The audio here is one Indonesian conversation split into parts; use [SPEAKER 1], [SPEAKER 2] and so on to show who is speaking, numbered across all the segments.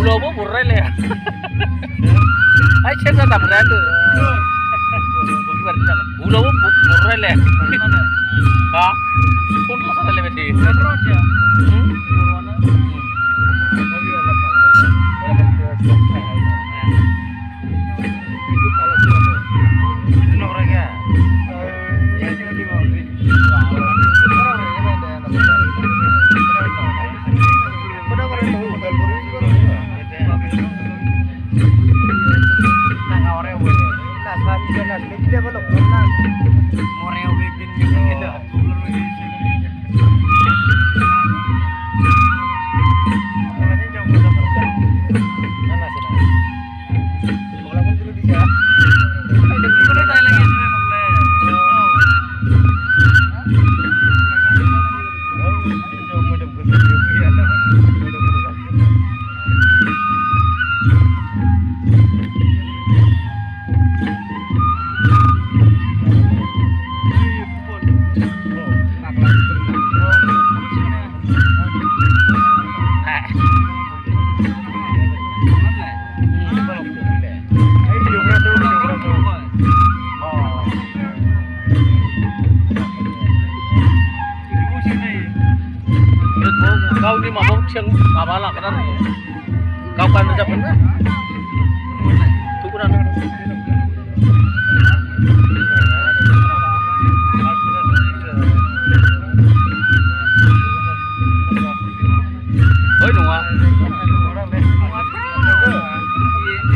[SPEAKER 1] Pulau bu burrel ya. Ay cerita tak berada. Pulau bu burrel ya. Ah, kau tu sana lebih di. Kau ni mabuk siang mabalah kan? Kau kan macam mana? Tu kurang. Oi nunggu.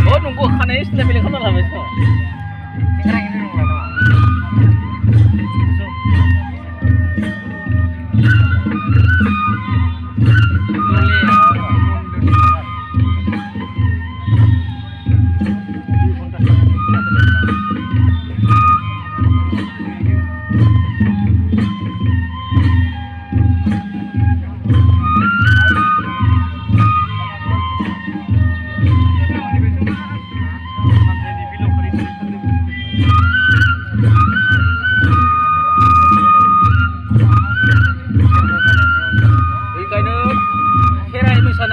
[SPEAKER 1] Oh nunggu kan ini sudah pilih kamu lah besok. Sekarang ini nunggu lah.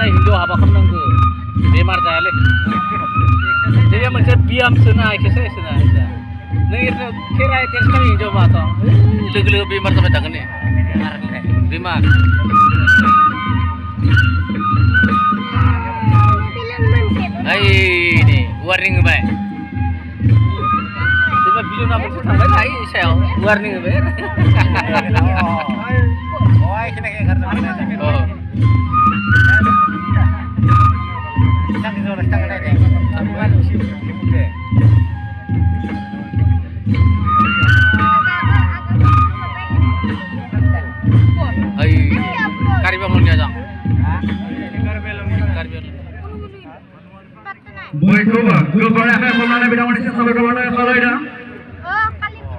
[SPEAKER 1] Hindu apa kamu nunggu? Bemar jale. Dia macam biam senai, kesai senai. Nengir kira itu sekali Hindu mata. Legu-legu bemar sampai tangan ni. Bemar. Hai ni warning baik. Cuma bilu nama tu sampai hai sel warning baik. Oh, kena kerja. Oh. Boy coba, gol bola apa? Bola beda mana sih? Sampai ke mana? Kalau ada.